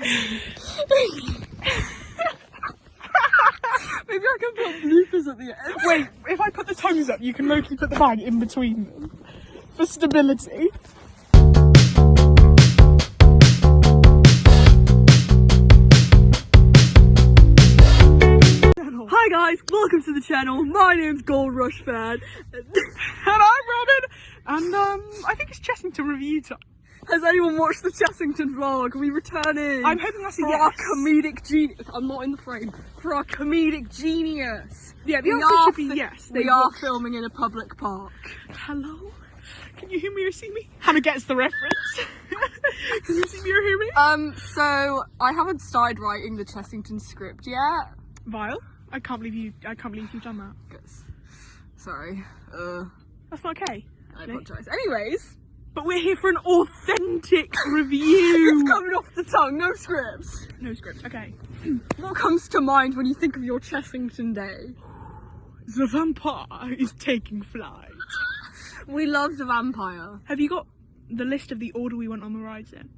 Maybe I can put bloopers at the end. Wait, if I put the tongues up, you can locally put the bag in between them for stability. Hi guys, welcome to the channel. My name's Gold Rush Fan. And I'm Robyn. And I think it's Chessington review time. Has anyone watched the Chessington vlog? Are we returning? I'm hoping that's a for yes. our comedic genius. I'm not in the frame. For our comedic genius. Yeah, the answer should be yes. We are filming in a public park. Hello? Can you hear me or see me? Hannah gets the reference. Can you see me or hear me? So I haven't started writing the Chessington script yet. Vile. I can't believe you've done that. Yes. Sorry. That's not okay. I apologise. Anyways. But we're here for an authentic review. It's coming off the tongue, no scripts. No script, okay. What comes to mind when you think of your Chessington day? The vampire is taking flight. We love the vampire. Have you got the list of the order we went on the rides in?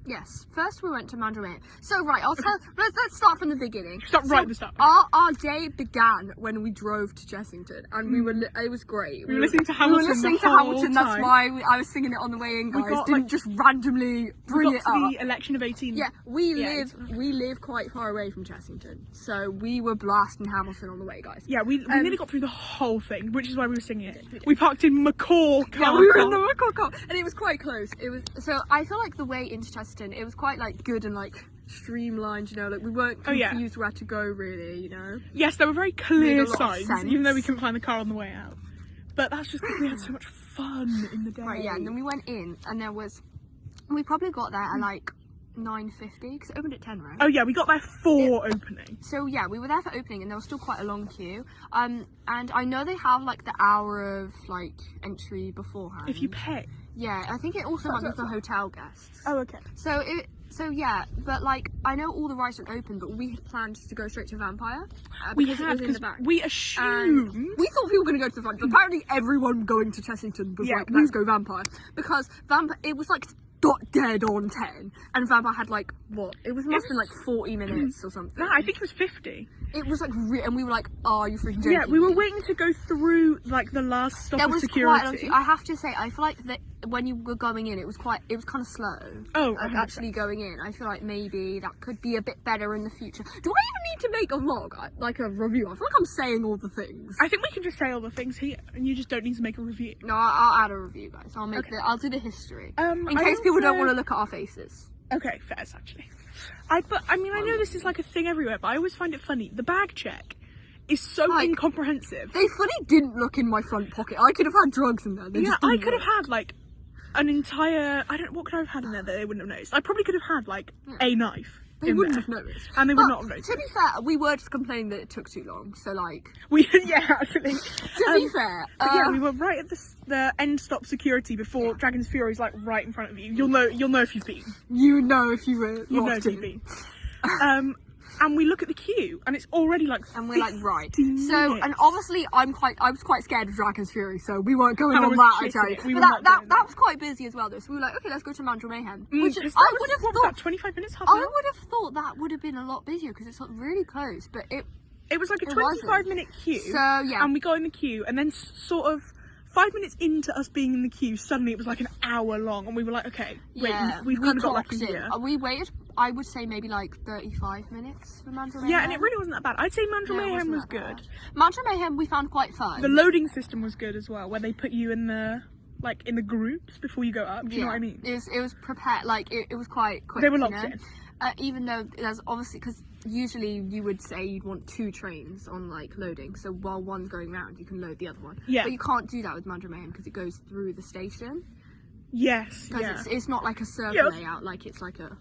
Yes. First we went to Mandarin. So right, I'll tell. Let's start from the beginning. Start right at the start. Our day began when we drove to Chessington, and we were. It was great. We were listening to Hamilton. We were listening the to whole Hamilton. Time. That's why I was singing it on the way in, guys. Didn't just randomly bring it up. The election of 18. Yeah, we live quite far away from Chessington, so we were blasting Hamilton on the way, guys. Yeah, we nearly got through the whole thing, which is why we were singing it. We parked in McCall car. Yeah, we were in the McCall car, and it was quite close. It was so I feel like the way into Chessington, it was quite like good and like streamlined, you know, like we weren't confused where to go really, you know. Yes, there were very clear signs, sense. even though we couldn't find the car on the way out. But that's just because we had so much fun in the day. Right, yeah, and then we went in, and we probably got there at like 9:50 because it opened at 10, right? Oh yeah, we got there for opening. So yeah, we were there for opening, and there was still quite a long queue. And I know they have like the hour of like entry beforehand. If you pay. Yeah, I think it also might be for hotel guests. Oh, okay. So yeah, but like I know all the rides are open, but we had planned to go straight to Vampire. We because had, it was in the because back. we assumed. We thought people were going to go to the front, but apparently everyone going to Chessington was like, let's go Vampire. Because it was like dead on 10, and Vampire had like, what? It must have been like 40 minutes or something. No, I think it was 50. It was like, and we were like, oh, are you freaking joking? Yeah, we were waiting to go through like the last stop of security. I have to say, I feel like that when you were going in, it was kind of slow. Oh, like, actually going in. I feel like maybe that could be a bit better in the future. Do I even need to make a vlog, like a review? I feel like I'm saying all the things. I think we can just say all the things here, and you just don't need to make a review. No, I'll add a review, guys. I'll do the history. In case people don't want to look at our faces. Okay, fairs actually. I know this is like a thing everywhere, but I always find it funny. The bag check is so incomprehensive. They fully didn't look in my front pocket. I could have had drugs in there. I could have had like an entire. What could I have had in there that they wouldn't have noticed? I probably could have had like a knife. They wouldn't have noticed. And they would not have noticed. To be fair, we were just complaining that it took too long. So like, actually. To be fair, we were right at the end stop security before Dragon's Fury's like right in front of you. You'll know if you've been. You know if you were. You know if you've been. And we look at the queue, and it's already like. And we're like, right. So, and obviously, I was quite scared of Dragon's Fury, so we weren't going on that. I tell you, but that was quite busy as well, though. So we were like, okay, let's go to Mandarin Mayhem. Which I would have thought 25 minutes. Half an hour? I would have thought that would have been a lot busier because it's really close, but it was like a 25-minute queue. So yeah, and we got in the queue, and then sort of 5 minutes into us being in the queue, suddenly it was like an hour long, and we were like, okay, wait, we've kind of got like a year. We waited, I would say maybe like 35 minutes for Mandarin Mayhem. Yeah, and it really wasn't that bad. I'd say Mandarin Mayhem was good. Mandarin Mayhem we found quite fun. The loading system was good as well, where they put you in the groups before you go up. Do you know what I mean? It was prepared, like it was quite quick. They were locked in. Even though there's obviously, because usually you would say you'd want 2 trains on like loading, so while one's going round you can load the other one. Yeah. But you can't do that with Mandarin Mayhem because it goes through the station. Yes. Because it's not like a circle layout, like it's like a.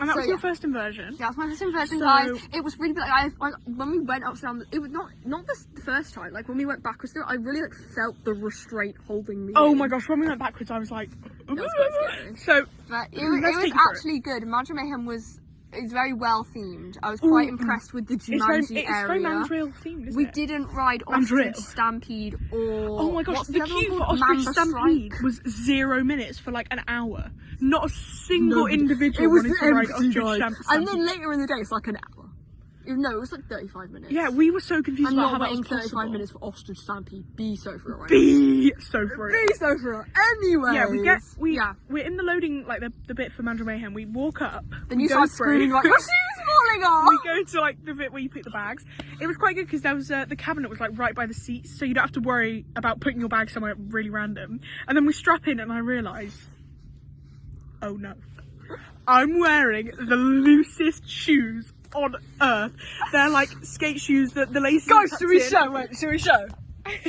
And that was your first inversion. Yeah, that was my first inversion, guys. It was really like when we went upstairs. It was not the first time. Like when we went backwards through, I really like felt the restraint holding me. Oh my gosh! When we went backwards, I was like, that was quite scary. So, but it was actually good. Mandarin Mayhem was It's very well themed. I was quite impressed with the Jumanji area. It's very Mandrill themed, isn't We it? didn't ride Ostrich Stampede or... Oh my gosh, what's the queue for Ostrich Stampede was 0 minutes for like an hour. Not a single individual wanted to ride Ostrich Stampede. And then later in the day, it's like an hour. No, it was like 35 minutes. Yeah, we were so confused I'm about not how that was waiting 35 possible. minutes for Ostrich Stampede. Be so for it right Be so for it. Be so for it. Anyways. Yeah, we're in the loading, like the bit for Mandrill Mayhem. We walk up. Then you start screaming like, your shoes falling off! We go to like the bit where you put the bags. It was quite good because there was the cabinet was like right by the seats, so you don't have to worry about putting your bag somewhere really random. And then we strap in and I realise, oh no, I'm wearing the loosest shoes on earth. They're like skate shoes that the laces. Guys, should we show? Wait, should we show?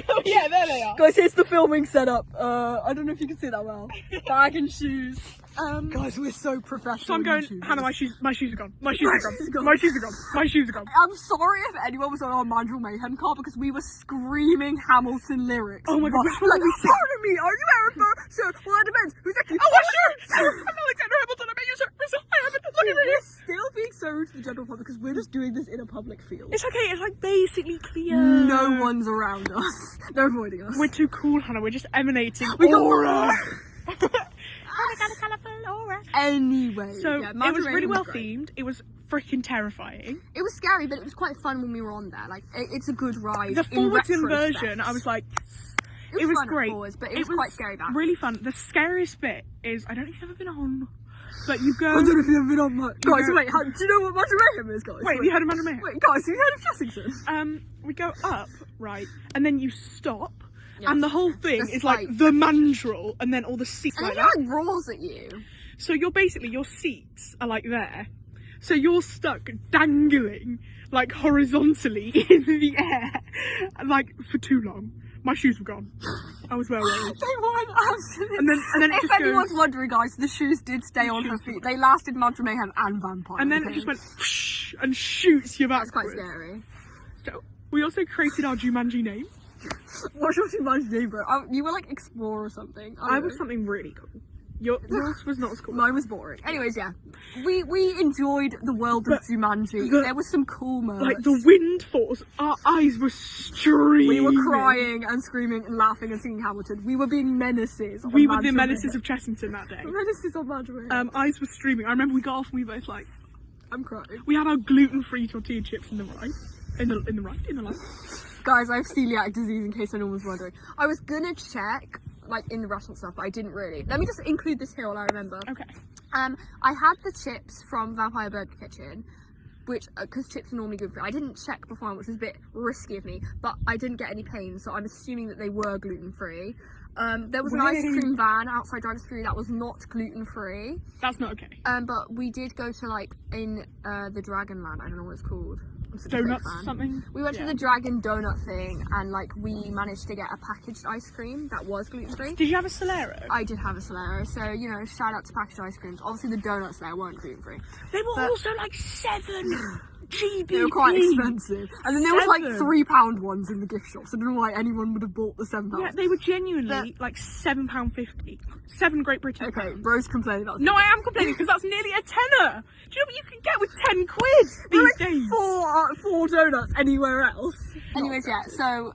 Oh yeah, there they are. Guys, here's the filming setup. I don't know if you can see that well. Bag and shoes. Guys, we're so professional. So I'm going, Hannah, my shoes are gone. My shoes are gone. My shoes are gone. My shoes are gone. I'm sorry if anyone was on our Mandrill Mayhem car because we were screaming Hamilton lyrics. Oh my god, which one like, were we singing? pardon me, are you Aaron Burr? Sure, well that depends. Who's actually? Oh, sure. I'm Alexander Hamilton. I bet you, sir. I haven't. Look at me. We're still being so rude to the general public because we're just doing this in a public field. It's okay. It's like basically clear. No one's around us. They're avoiding us. We're too cool, Hannah. We're just emanating We got aura. Anyway, So yeah, it was really well great. themed. It was freaking terrifying. It was scary, but it was quite fun when we were on there. Like, it's a good ride. The forwards in inversion, I was like, it was fun great. at Forwards, but it was quite scary back. Really fun. The scariest bit is, I don't know if you've ever been on, but you go. I don't know if you've ever been on much. Guys, wait, do you know what Mandrill Mayhem is, guys? Wait, have you heard of Mandrill Mayhem? Wait, guys, have you heard of Chessington? We go up, right, and then you stop. Yes. And the whole thing The is like spike. the mandrel, and then all the seats And like then that. he like roars at you. So you're basically, your seats are like there. So you're stuck dangling like horizontally in the air, like for too long. My shoes were gone. I was well worried. They weren't absolutely. And then it if just anyone's goes, wondering, guys, the shoes did stay on her feet. They lasted Mandrill Mayhem and Vampire. and then okay? it just went whoosh and shoots you That's backwards. quite scary. So we also created our Jumanji name. What's your Jumanji name, bro? You were like Explorer or something. I was something really cool. Yours was not as cool. Mine was boring. Anyways, yeah. We enjoyed the world of Jumanji. There was some cool merch. Like the wind force, our eyes were streaming. We were crying and screaming and laughing and singing Hamilton. We were being menaces. We were the menaces of Chessington that day. Menaces on Mandrill Mayhem. Eyes were streaming. I remember we got off and we both like, I'm crying. we had our gluten-free tortilla chips in the right, in the left. Guys, I have celiac disease in case anyone was wondering. I was gonna check, like, in the restaurant stuff, but I didn't really. Let me just include this here while I remember. Okay. I had the chips from Vampire Burger Kitchen, which, because chips are normally good for you. I didn't check beforehand, which was a bit risky of me, but I didn't get any pain, so I'm assuming that they were gluten-free. There was an ice cream van outside drive-thru that was not gluten-free. That's not okay. But we did go to, like, in the Dragonland, I don't know what it's called. Donuts something? We went to the Dragon Donut thing and like we managed to get a packaged ice cream that was gluten-free. Did you have a Solero? I did have a Solero, so you know, shout out to packaged ice creams. Obviously the donuts there weren't gluten-free. They were also like 7 GBP. They were quite expensive. And then there was like £3 ones in the gift shops. I don't know why anyone would have bought the £7. Yeah, they were genuinely like £7.50. 7 Great Britain. Okay, bro's complaining about No, I am complaining because that's nearly a tenner. Do you know what you can get with 10 quid these days? Four donuts anywhere else. Anyways, yeah, so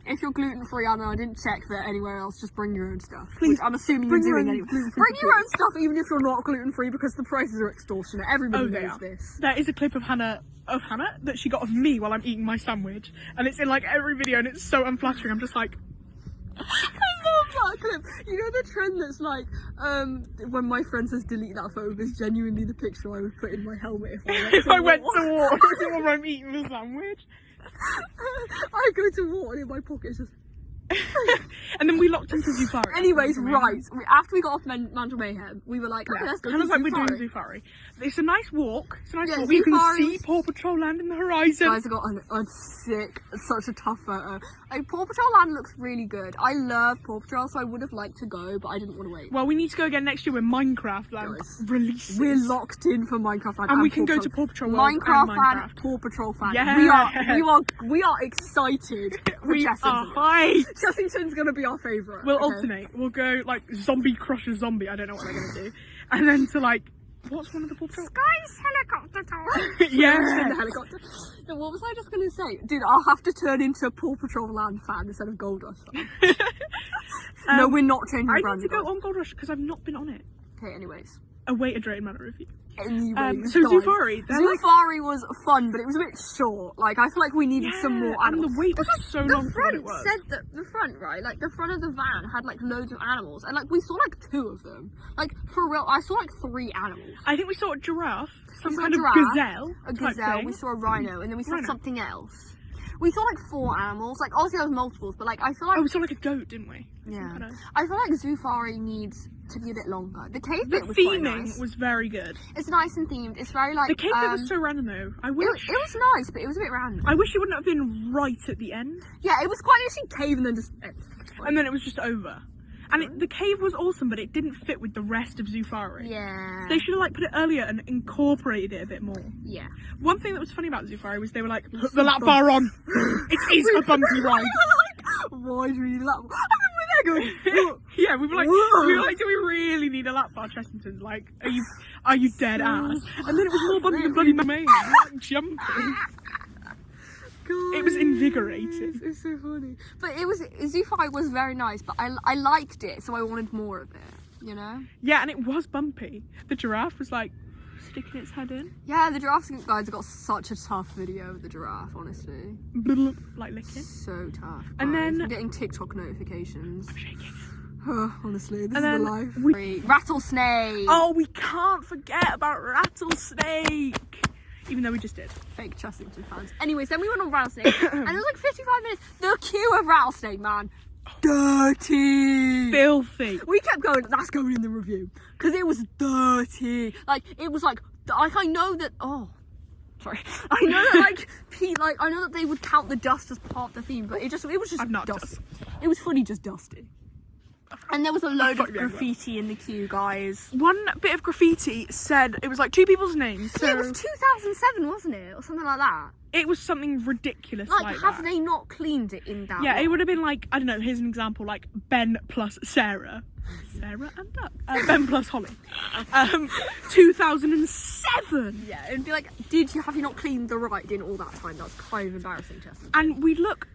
if you're gluten-free, I know I didn't check that anywhere else, just bring your own stuff. Please, which I'm assuming you're doing anyway. Bring your own stuff even if you're not gluten-free because the prices are extortionate. Everybody knows this. There is a clip of Hannah that she got of me while I'm eating my sandwich, and it's in like every video and it's so unflattering. I'm just like, I love that clip. You know the trend that's like, when my friend says delete that photo, it's genuinely the picture I would put in my helmet if I went to war while I'm eating the sandwich. I go to war and in my pocket is just... And then we locked into Zufari. Anyways, right, after we got off Mandrill Mayhem, we were like, okay, let's go to like, we're doing Zufari. Zufari. It's a nice walk. It's a nice walk. Zufari You can see Paw Patrol Land in the horizon. Guys, I got a sick, such a tough photo. Like, Paw Patrol Land looks really good. I love Paw Patrol, so I would have liked to go, but I didn't want to wait. Well, we need to go again next year when Minecraft Land releases. We're locked in for Minecraft Land, and we can go to Paw Patrol World Minecraft and and Paw Patrol fan. Yeah. We are excited. We are Chessington. hyped. Chessington's gonna be our favourite. We'll alternate. We'll go like Zombie Crusher Zombie. I don't know what they're gonna do, and then to like What's one of the Paw Patrol? Sky's helicopter tower. Yeah. The helicopter. No, what was I just going to say? Dude, I'll have to turn into a Paw Patrol Land fan instead of Gold Rush fan. No, we're not changing I brand. need to go on Gold Rush because I've not been on it. Okay, anyways. Await a Drayton Manor review. Anyways, so guys, Zufari. Zufari was fun, but it was a bit short. Like, I feel like we needed some more and animals. the wait was so long for what it was. Said that the front, right? Like, the front of the van had, like, loads of animals. And, like, we saw, like, 2 of them. Like, for real, I saw, like, 3 animals. I think we saw a giraffe, some kind giraffe, of gazelle. A gazelle, we saw a rhino, and then we saw something else. We saw, like, 4 animals. Like, obviously there was multiples, but, like, I feel like... Oh, we saw, like, a goat, didn't we? Yeah. I feel like Zufari needs to be a bit longer. The cave bit was quite nice. The theming was very good. It's nice and themed. It's very, like... The cave bit was so random, though. I wish... It was nice, but it was a bit random. I wish it wouldn't have been right at the end. Yeah, it was quite literally cave and then just... And then it was just over. And the cave was awesome, but it didn't fit with the rest of Zufari. Yeah. So they should have like put it earlier and incorporated it a bit more. Yeah. One thing that was funny about Zufari was they were like, put the lap bar on. It is a bumpy ride. Why do we need a lap bar? I mean, we're there going... Yeah, we were like, do we really need a lap bar, Chessington? Like, are you dead ass? And then it was more bumpy than bloody Maine. Like, jumping. God, it was invigorating. It's so funny. But Zufari was very nice, but I liked it, so I wanted more of it, you know? Yeah, and it was bumpy. The giraffe was like sticking its head in. Yeah, the giraffe guys got such a tough video of the giraffe, honestly. Like licking. So tough. And guys. then We're getting TikTok notifications. I'm shaking. Honestly, this and is the life. Rattlesnake. Oh, we can't forget about Rattlesnake. Even though we just did. Fake Chessington fans. Anyways, then we went on Rattlesnake, and it was like 55 minutes. The queue of Rattlesnake, man. Dirty. Filthy. We kept going, that's going in the review. Because it was dirty. Like, it was like I know that, sorry. I know that, I know that they would count the dust as part of the theme, but it was just dust. It was fully just dusty. And there was a load of graffiti in the queue, guys. One bit of graffiti said, it was like 2 people's names. So it was 2007, wasn't it? Or something like that. It was something ridiculous like have they not cleaned it in that Yeah, it would have been like, I don't know, here's an example, like Ben plus Sarah. Sarah and Duck. Ben plus Holly. 2007! Yeah, it'd be like, have you not cleaned the right in all that time? That's kind of embarrassing, Chester. And we'd look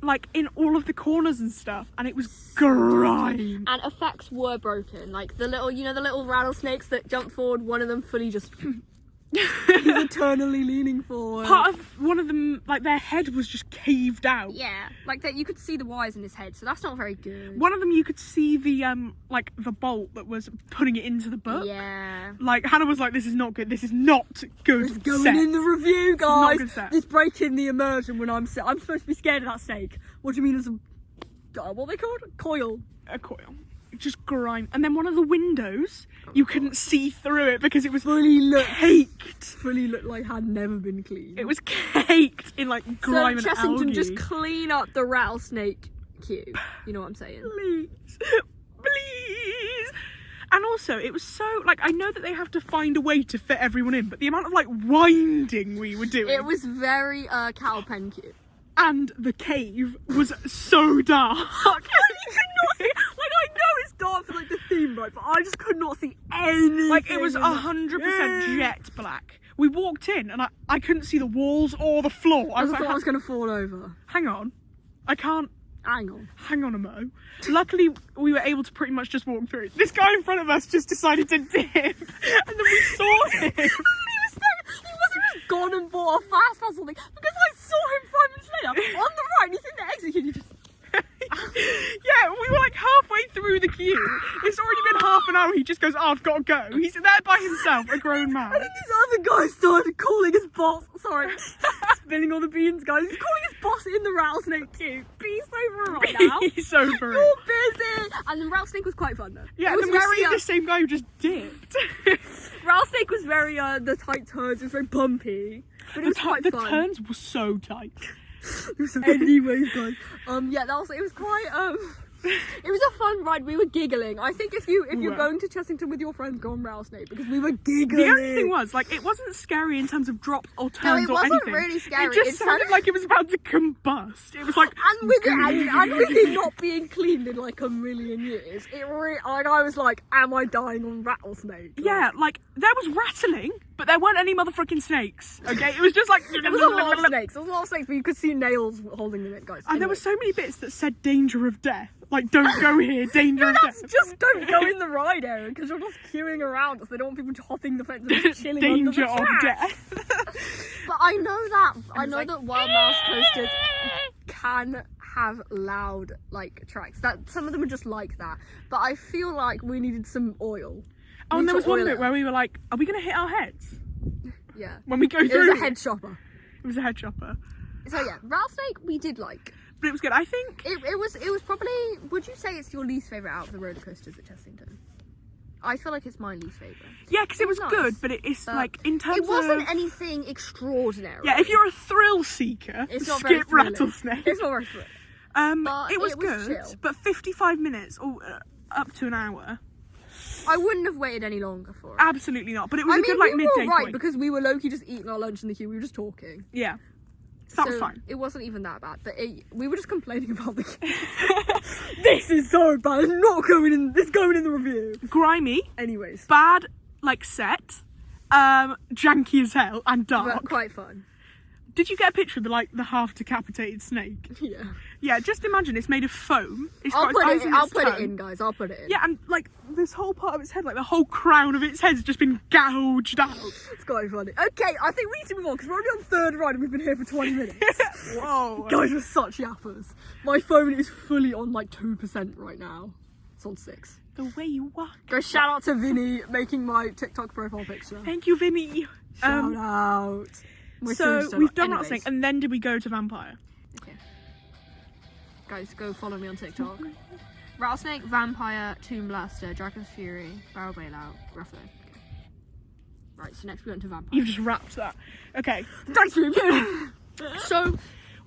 like in all of the corners and stuff, and it was grime. And effects were broken. Like the little rattlesnakes that jumped forward, one of them fully just he's eternally leaning forward. Part of one of them, like their head was just caved out. Yeah, like that you could see the wires in his head, so that's not very good. One of them you could see the like the bolt that was putting it into the book. Yeah. Like Hannah was like, this is not good. This is not good. It's going in the review, guys. It's breaking the immersion when I'm supposed to be scared of that snake. What do you mean as what are they called? Coil. A coil. Just grime. And then one of the windows, you couldn't see through it because it was caked. Fully looked like had never been cleaned. It was caked in like grime and algae. Chessington, just clean up the rattlesnake queue. You know what I'm saying? Please. Please. And also, it was so, like, I know that they have to find a way to fit everyone in, but the amount of, like, winding we were doing. It was very cow pen queue. And the cave was so dark. You could not see. Like, I know it's dark for like the theme, right? But I just could not see anything. Like, it was 100% jet black. We walked in and I couldn't see the walls or the floor. I thought I was going to fall over. Hang on. I can't. Hang on a mo. Luckily, we were able to pretty much just walk through. This guy in front of us just decided to dip. And then we saw him. He wasn't just gone and bought a fast pass or something, because I saw him 5 minutes later on the right, and he's in the exit queue. He just yeah, we were like halfway through the queue. It's already been half an hour. He just goes, I've got to go. He's there by himself, a grown man. And then this other guy started calling his boss. Sorry, spilling all the beans, guys. He's calling his boss in the rattlesnake queue. Be sober right now. Be sober. You're busy. And then rattlesnake was quite fun though. Yeah, it was and then we see the same guy who just dipped. Rattlesnake was very the tight turns. It was very bumpy, but it was quite fun. The turns were so tight. Anyways, guys, yeah, it was quite It was a fun ride. We were giggling. I think if you're going to Chessington with your friends, go on rattlesnake because we were giggling. The only thing was, like, it wasn't scary in terms of drops or turns or anything. No, it wasn't really scary. It just sounded like it was about to combust. It was like, and with it not being cleaned in like a million years, I was like, am I dying on rattlesnake? Yeah, like there was rattling, but there weren't any motherfucking snakes. Okay, it was just like there was a lot of snakes. There was a lot of snakes, but you could see nails holding them in, guys. And there were so many bits that said danger of death. Like, don't go here, danger of death. Just don't go in the ride area because you're just queuing around us. They don't want people hopping the fence and just chilling under the danger of track. death. But I know that wild mouse coasters can have loud like tracks. That some of them are just like that. But I feel like we needed some oil. Oh, and there was one bit where we were like, are we going to hit our heads? Yeah. When we go through. It was a head chopper. It was a head chopper. So yeah, rattlesnake we did like. But it was good. I think it was probably. Would you say it's your least favourite out of the roller coasters at Chessington? I feel like it's my least favourite. Yeah, because it was nice, good, but it's like in terms of. It wasn't anything extraordinary. Yeah, if you're a thrill seeker, skip rattlesnake. It's not very thrilling. But it was good, chill. but 55 minutes or up to an hour. I wouldn't have waited any longer for it. Absolutely not. But it was a good like midday point. Because we were low-key just eating our lunch in the queue. We were just talking. Yeah. So that was fine. It wasn't even that bad, but we were just complaining about the queue. This is so bad. It's not going in. It's going in the review. Grimy. Anyways. Bad, like set. Janky as hell and dark. But quite fun. Did you get a picture of the half decapitated snake? Yeah. Yeah, just imagine it's made of foam. I'll put it in, guys. I'll put it in. Yeah, and like this whole part of its head, like the whole crown of its head has just been gouged out. It's quite funny. Okay, I think we need to move on because we're only on third ride and we've been here for 20 minutes. Whoa. Guys, we're such yappers. My phone is fully on like 2% right now. It's on 6. The way you walk. Go shout out to Vinny making my TikTok profile picture. Thank you, Vinny. Shout out. So we've done rattlesnake, and then did we go to vampire? Okay. Guys, go follow me on TikTok. Rattlesnake, vampire, tomb blaster, dragon's fury, barrel bailout, ruffalo. Okay. Right, so next we went to vampire. You've just wrapped that. Okay. Thanks for you. So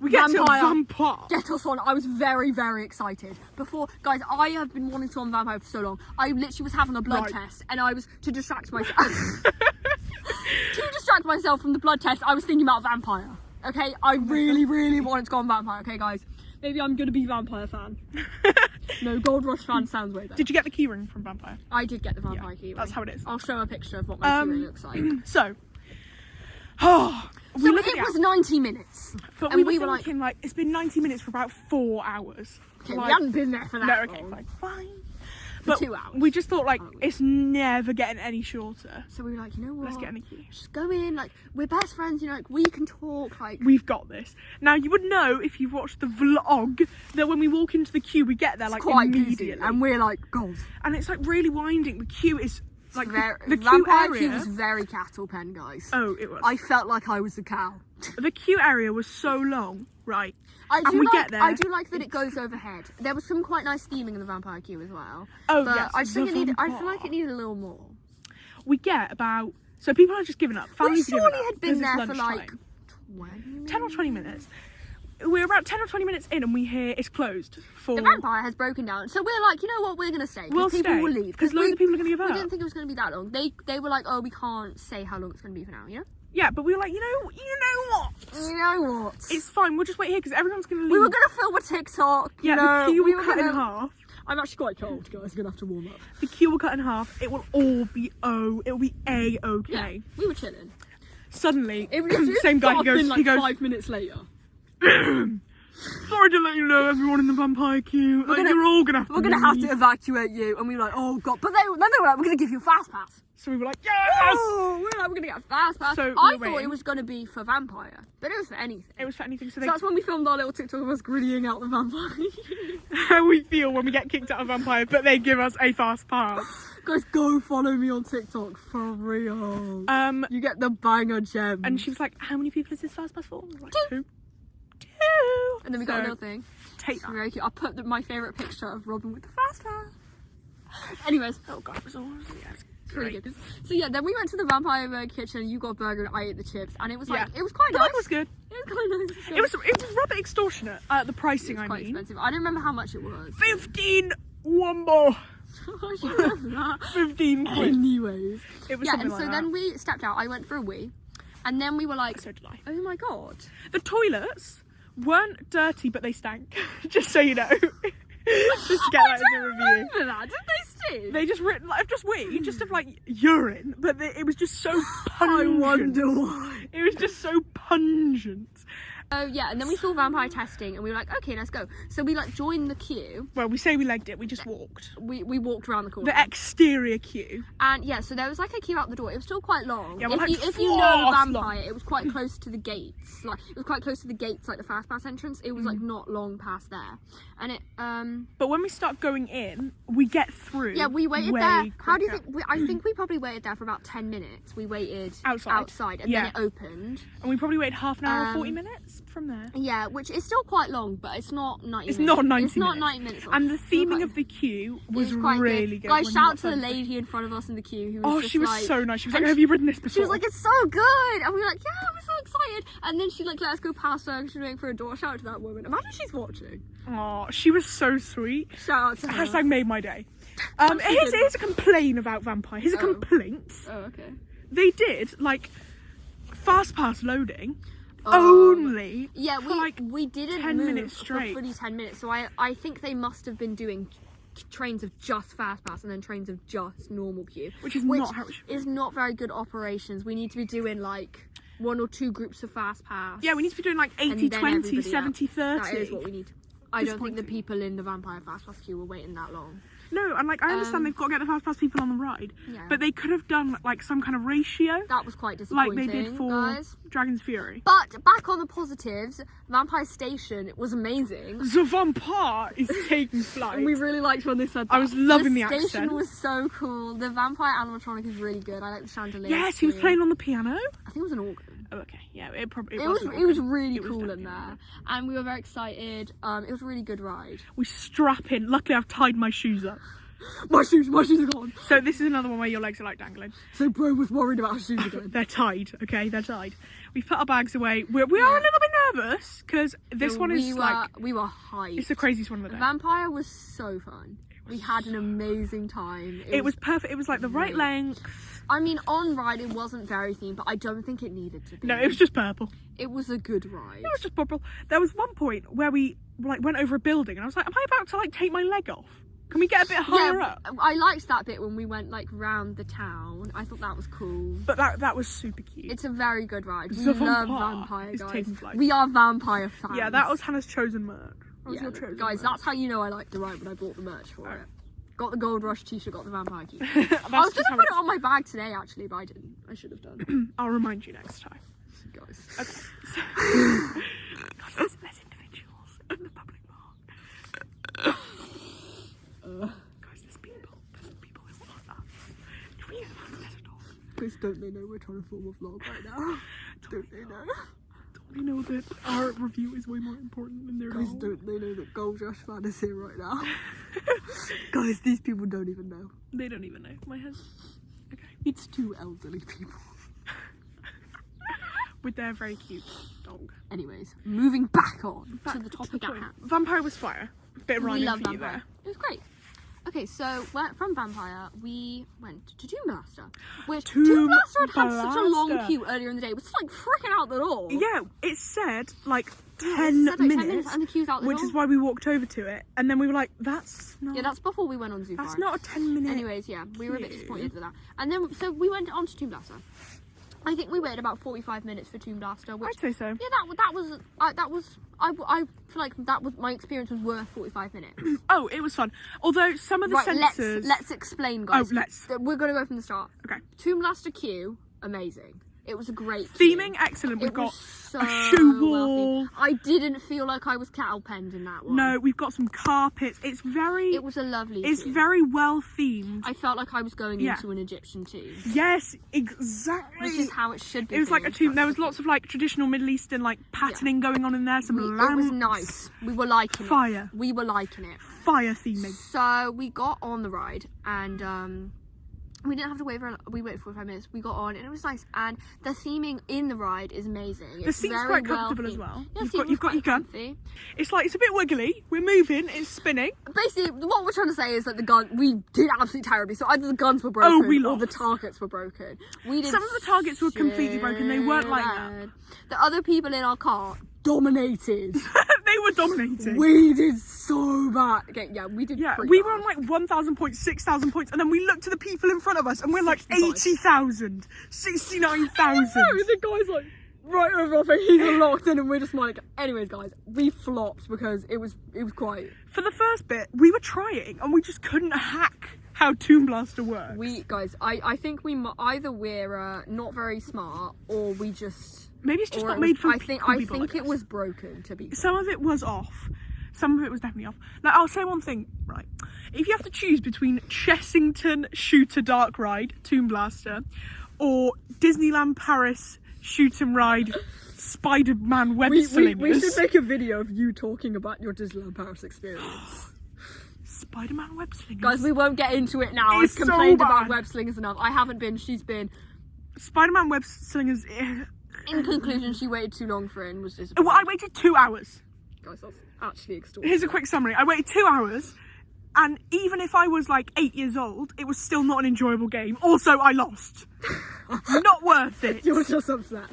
we get to vampire. Get us on. I was very, very excited. Before, guys, I have been wanting to go on vampire for so long. I literally was having a blood test, and I was to distract myself. To distract myself from the blood test, I was thinking about vampire. Okay, I really, really wanted to go on vampire. Okay, guys, maybe I'm gonna be vampire fan. No, Gold Rush fan sounds way better. Did you get the keyring from vampire? I did get the vampire keyring. That's how it is. I'll show a picture of what my keyring looks like. So it was 90 minutes. But we were thinking, like, it's been 90 minutes for about 4 hours. Okay, like, we hadn't been there for that long. No, okay, fine. For 2 hours. We just thought, like, it's never getting any shorter. So we were like, you know what? Let's get in the queue. Just go in, like, we're best friends, you know, like, we can talk, like... We've got this. Now, you would know, if you've watched the vlog, that when we walk into the queue, we get there, like, quite immediately. Easy, and we're like, gold. And it's, like, really winding. The queue is... Like the queue vampire area. queue was very cattle pen, guys. Oh, it was. I felt like I was a cow. The queue area was so long, right? I do like that it goes overhead. There was some quite nice theming in the vampire queue as well. Oh, but yes. I feel like it needed a little more. We get about... So people are just giving up. Families we surely had been there for like 20 minutes. 10 or 20 minutes. We're about 10 or 20 minutes in and we hear it's closed for... The vampire has broken down. So we're like, you know what, we're going to stay. We'll people stay. will leave. Because loads of people are going to give up. We didn't think it was going to be that long. They were like, oh, we can't say how long it's going to be for now, you know? Yeah, but we were like, you know what? You know what? It's fine, we'll just wait here because everyone's going to leave. We were going to film a TikTok. Yeah, the queue will cut in half. I'm actually quite cold, guys. I'm going to have to warm up. The queue will cut in half. It will all be it'll be A-okay. Yeah, we were chilling. Suddenly, same guy, he goes 5 minutes later. Sorry to let you know, everyone in the vampire queue. You're all gonna have to. We're gonna have to evacuate you, and we were like, oh god. But then they were like, we're gonna give you a fast pass. So we were like, yes. Oh, we were like, we're gonna get a fast pass. So I thought it was gonna be for vampire, but it was for anything. It was for anything. So that's when we filmed our little TikTok of us griddying out the vampire. How we feel when we get kicked out of vampire, but they give us a fast pass. Guys, go follow me on TikTok for real. You get the banger gems. And she was like, how many people is this fast pass for? Like, 2. And then we got a little thing. Take that. Very cute. I put my favourite picture of Robyn with the fast pass. Anyways. Oh god, it was awesome. Yes. Pretty good. So yeah, then we went to the Vampire Burger Kitchen. You got a burger and I ate the chips, and it was like it was quite nice. It was good. It was quite nice. It was rather extortionate. The pricing, it was quite expensive. I don't remember how much it was. 15 wombo. I should remember that. 15 quid. Anyways, it was yeah, something and like so that. then we stepped out. I went for a wee, and then we were like, So did I. oh my god. The toilets weren't dirty, but they stank. Just so you know. Just to get that in the review. Remember that? Didn't they stink? They just of like urine, but it was just so pungent. I wonder why. It was just so pungent. Oh yeah, and then we saw vampire testing, and we were like, okay, let's go. So we like joined the queue. Well, we say we legged it. We just walked. We walked around the corner. The exterior queue. And yeah, so there was like a queue out the door. It was still quite long. Yeah, if you know vampire, it was quite close to the gates. Like it was quite close to the gates, like the fast pass entrance. It was like not long past there, and it. But when we start going in, we get through. Yeah, we waited way there. quicker. How do you think? I think we probably waited there for about 10 minutes. We waited outside, and then it opened. And we probably waited half an hour or 40 minutes from there. Yeah, which is still quite long, but it's not 90 It's minutes. not 90 It's minutes. not 90 minutes long. And the theming of the queue was quite really good. Guys, when shout you out to the got lady in front of us in the queue who was Oh, just she was like, so nice. She was and like, have you ridden this before? She was like, it's so good! And we were like, yeah, we're so excited. And then she like let us go past her and she was waiting for a door. Shout out to that woman. Imagine she's watching. Oh, she was so sweet. Shout out to her. Hashtag made my day. Here's a complaint about Vampire. Here's a complaint. Oh, okay. They did, like, fast pass loading only we didn't 10 move minutes for straight. fully 10 minutes. So I think they must have been doing trains of just fast pass and then trains of just normal queue. Which not how it should be. Is not very good operations. We need to be doing like 1 or 2 groups of fast pass. Yeah, we need to be doing like 80-20, 70-30. That is what we need. I don't think the people in the Vampire Fast Pass queue were waiting that long. No, and like I understand they've got to get the fast pass people on the ride, but they could have done like some kind of ratio. That was quite disappointing, like they did for guys. Dragon's Fury. But back on the positives, Vampire Station was amazing. The Vampire is taking flight. And we really liked when they said that. I was loving the accent. The station was so cool. The Vampire animatronic is really good. I like the chandelier. Yes, he was playing on the piano. I think it was an organ. Oh, okay. Yeah, it was really cool in there, and we were very excited. It was a really good ride. We strap in. Luckily, I've tied my shoes up. My shoes are gone. So this is another one where your legs are like dangling. So bro was worried about his shoes again. They're tied. Okay, they're tied. We've put our bags away. We are a little bit nervous because this one is we were hyped. It's the craziest one of the day. Vampire was so fun. We had an amazing time. It was perfect. It was like the right length. I mean, on ride it wasn't very themed, but I don't think it needed to be. No, it was just purple. It was a good ride. It was just purple. There was one point where we like went over a building, and I was like, "Am I about to like take my leg off? Can we get a bit higher up?" I liked that bit when we went like round the town. I thought that was cool. But that was super cute. It's a very good ride. We The love Vampire Vampire, guys. taking flight. We are Vampire fans. Yeah, that was Hannah's chosen merch. Your chosen guys, merch. that's how you know I liked the ride when I bought the merch for it. Got the Gold Rush t-shirt, got the Vampire key. I was going to put it on my bag today, actually, but I didn't. I should have done. I'll remind you next time. Guys. Okay. So, guys, there's individuals in the public park. Guys, there's people. There's people who want us. If we get there's a dog. Guys, don't they know we're trying to film a vlog right now? Don't they know? Don't they know that our review is way more important than their Guys, dog? don't they know that Gold Rush fan is here right now? Guys, these people don't even know. They don't even know. My husband. Okay. It's 2 elderly people. With their very cute dog. Anyways, moving back on to the topic at hand. Vampire was fire. Bit of rhyming We love for you Vampire. there. It was great. Okay, so from Vampire, we went to Tomb Blaster. Which Tomb Tomb Blaster had such a long Blaster. queue earlier in the day. It was like freaking out the door. Yeah, it said like 10 It said, like, 10 minutes, and the queue's out the which door. is why we walked over to it, and then we were like, that's not... Yeah, that's before we went on Zoo That's Park. not a 10-minute Anyways, yeah, we were a bit queue. disappointed with that. And then, so we went on to Tomb Blaster. I think we waited about 45 minutes for Tomb Blaster, which... I'd say so. Yeah, I feel like that was, my experience was worth 45 minutes. Oh, it was fun. Although some of the sensors... let's explain, guys. Oh, let's. We're going to go from the start. Okay. Tomb Blaster queue, amazing. It was a great queue. Theming, excellent. We've It got was so a shoe well wall. themed. I didn't feel like I was cattle penned in that one. No, we've got some carpets. It's very... It was a lovely It's queue. very well themed. I felt like I was going Yeah. into an Egyptian tomb. Yes, exactly. Which is how it should be. It was like a themed. tomb. There was lots of like traditional Middle Eastern like patterning going on in there. Some It lamps. was nice. We were liking Fire. it. We were liking it. Fire theming. So we got on the ride and we didn't have to wait we waited 45 minutes. We got on and it was nice, and the theming in the ride is amazing. The seat's quite comfortable as well. Yeah, You've got your gun. Comfy. It's like, it's a bit wiggly. We're moving, it's spinning. Basically, what we're trying to say is that we did absolutely terribly. So either the guns were broken or the targets were broken. We did Some of the targets were completely broken. They weren't like that. The other people in our car dominated. They were dominating. We did so bad. Okay, yeah, we did. Yeah, pretty we bad. were on like 1,000 points, 6,000 points, and then we looked to the people in front of us, and we're like 80,000, 69,000. The guy's like right over our face. He's locked in, and we're just like. Anyways, guys, we flopped because it was quite. For the first bit, we were trying, and we just couldn't hack how Toon Blaster works. I think either we're not very smart, or we just. Maybe it's just not made for I think like it was broken, to be fair. Some of it was off. Some of it was definitely off. Now, I'll say one thing, right? If you have to choose between Chessington Shooter Dark Ride, Toon Blaster, or Disneyland Paris Shoot and Ride Spider-Man Web Slingers. We should make a video of you talking about your Disneyland Paris experience. Spider-Man Web Slingers. Guys, we won't get into it now. It's I've complained so about bad. Web Slingers enough. I haven't been, she's been. Spider-Man Web Slingers. In conclusion, she waited too long for it and was disappointed. Well, I waited 2 hours. Guys, that's actually extortionate. Here's a quick summary. I waited 2 hours, and even if I was like 8 years old, it was still not an enjoyable game. Also, I lost. Not worth it. You're just upset.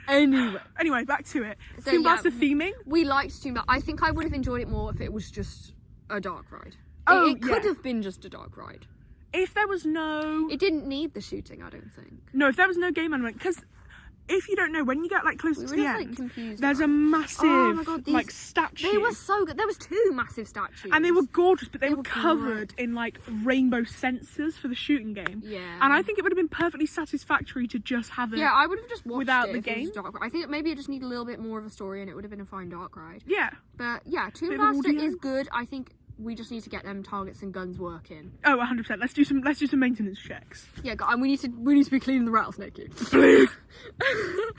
Anyway, back to it. So, Toon Blaster theming. We liked Toon Blaster. I think I would have enjoyed it more if it was just a dark ride. It could have been just a dark ride. If there was no... It didn't need the shooting, I don't think. No, if there was no game element, because if you don't know, when you get like closer to the end, confused there's a massive these, statue. They were so good. There was 2 massive statues. And they were gorgeous, but they were great. covered in like rainbow sensors for the shooting game. Yeah. And I think it would have been perfectly satisfactory to just have it. Yeah, I would have just watched without it the if it was game. dark. I think maybe it just needed a little bit more of a story, and it would have been a fine dark ride. Yeah. But yeah, Toon Bit of Blaster audio. is good. I think we just need to get them targets and guns working. Oh, 100%. Let's do some maintenance checks. Yeah, and we need to be cleaning the rattlesnake queue. Please.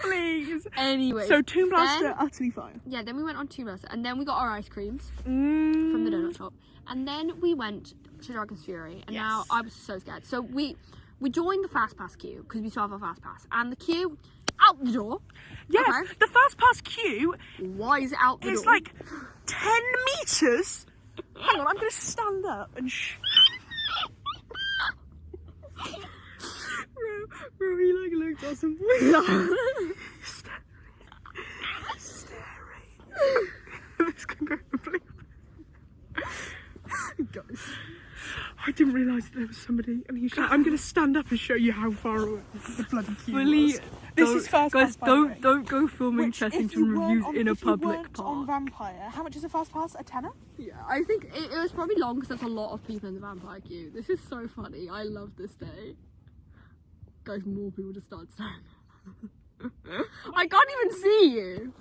Please. Anyway. So Toon Blaster, utterly fine. Yeah, then we went on Toon Blaster, and then we got our ice creams from the donut shop, and then we went to Dragon's Fury, and now I was so scared. So we joined the fast pass queue because we still have our fast pass, and the queue out the door. Yes, Okay. the fast pass queue. Why is it out the door? It's like 10 meters. Hang on, I'm going to stand up and Bro, he like looked awesome. staring. This can go completely. Guys. I didn't realise that there was somebody, and he's like, I'm going to stand up and show you how far away the bloody queue was. This is fast guys, pass, by the way. don't go filming Chessington reviews in a public park. On Vampire, how much is a fast pass? A tenner? Yeah, I think it was probably long because there's a lot of people in the vampire queue. This is so funny. I love this day. Guys, more people just start staring. I can't even see you.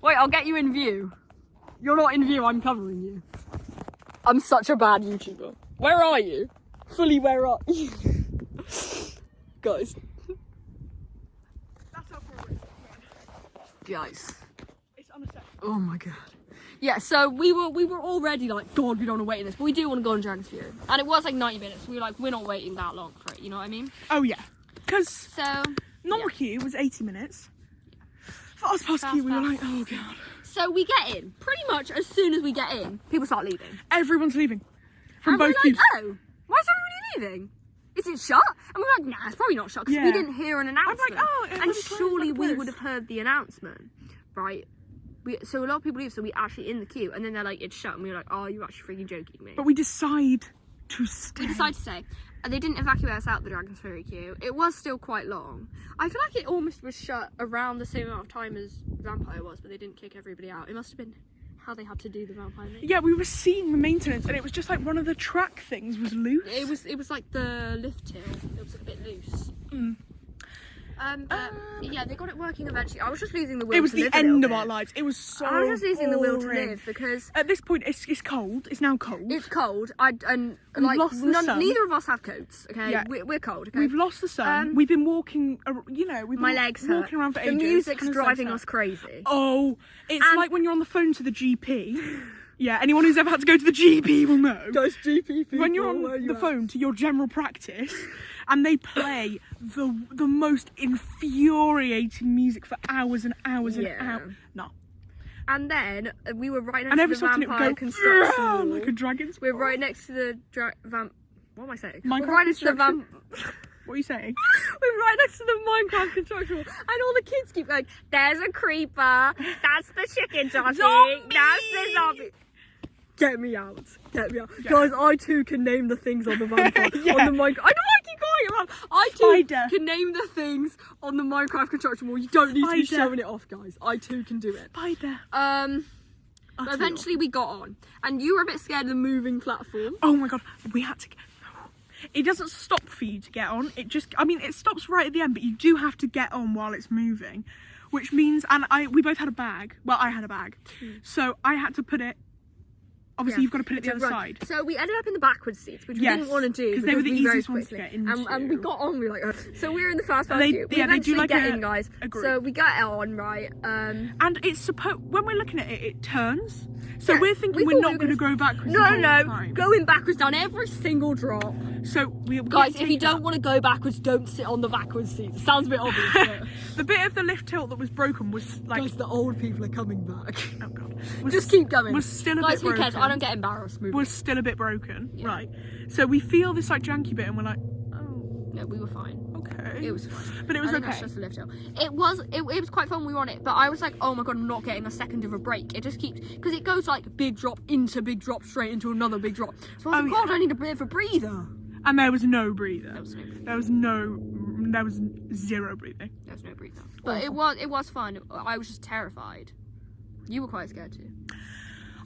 Wait, I'll get you in view. You're not in view, I'm covering you. I'm such a bad YouTuber. Where are you? Fully, where are you? Guys. That's how far away. Guys. It's unacceptable. Oh my god. Yeah, so we were already like, God, we don't want to wait in this, but we do want to go on Dragon's Fury. And it was like 90 minutes. We were like, we're not waiting that long for it, you know what I mean? Oh yeah. Because So normal queue was 80 minutes. Fast pass queue, we were like, oh god. So we get in. Pretty much as soon as we get in, people start leaving. Everyone's leaving. From And both we're queues. like, oh, why is everybody leaving? Is it shut? And we're like, nah, it's probably not shut because we didn't hear an announcement. like, oh, it and might be closed, surely might be we closed. would have heard the announcement, right? So a lot of people leave, so we actually in the queue, and then they're like, it's shut, and we were like, oh, you're actually freaking joking me. But we decide to stay. We decided to stay. And they didn't evacuate us out the Dragon's Fury queue. It was still quite long. I feel like it almost was shut around the same amount of time as Vampire was, but they didn't kick everybody out. It must have been how they had to do the Vampire thing. Yeah, we were seeing the maintenance, and it was just like one of the track things was loose. It was like the lift hill. It was a bit loose. Yeah, they got it working eventually. I was just losing the will. It was to the live a end little of bit. our lives. It was so I was just losing the will to boring. live because At this point, it's cold. It's now cold. it's cold. And We've like lost the sun. neither of us have coats. Okay, Yeah. we're cold. Okay, We've lost the sun. We've been walking, we've my been legs walking hurt. around for The ages. music's Hannah's driving legs us hurt. crazy. Oh, it's And- like when you're on the phone to the GP. Yeah, anyone who's ever had to go to the GP will know. Guys, GP people. When you're on the phone to your general practice and they play the most infuriating music for hours and hours and hours. No. And then we were right next to the vampire construction like a dragon's. We're right next to the what am I saying? Minecraft we're right next to the What are you saying? We're right next to the Minecraft construction wall, and all the kids keep going, "There's a creeper. That's the chicken Johnny. That's the zombie." Get me out. Yeah. Guys, I too can name the things on the vampire on the Minecraft. I know I keep calling it, man. I too can name the things on the Minecraft construction wall. You don't need to be showing it off, guys. I too can do it. Spider. But eventually we got on, and you were a bit scared of the moving platform. Oh my god, we had to. It doesn't stop for you to get on. It just, I mean, it stops right at the end, but you do have to get on while it's moving, which means, and we both had a bag. Well, I had a bag, so I had to put it. Obviously, you've got to put it the other side. So we ended up in the backwards seats, which we didn't want to do because they were the easiest ones to get into. And we got on. We were like, so we were in the fast queue. We eventually get in, guys. So we got on, right? And it's supposed, when we're looking at it, it turns. So we're thinking we're not going to go backwards. No, going backwards down every single drop. So guys, if you don't want to go backwards, don't sit on the backwards seats. It sounds a bit obvious. But the bit of the lift tilt that was broken was like. Guys, the old people are coming back. Oh god. Just keep going. Was still a guys, bit broken. Who cares? I don't get embarrassed. Was still a bit broken, right? So we feel this like janky bit, and we're like, oh no, we were fine. Okay. It was fine. But it was okay. That's just a lift hill. It was quite fun when we were on it, but I was like, oh my god, I'm not getting a second of a break. It just keeps, because it goes like big drop into big drop straight into another big drop. So I was like, god, I need a bit of a breather. And there was no breather. There was no breather. There was zero breathing. There was no breather. But it was fun. I was just terrified. You were quite scared too.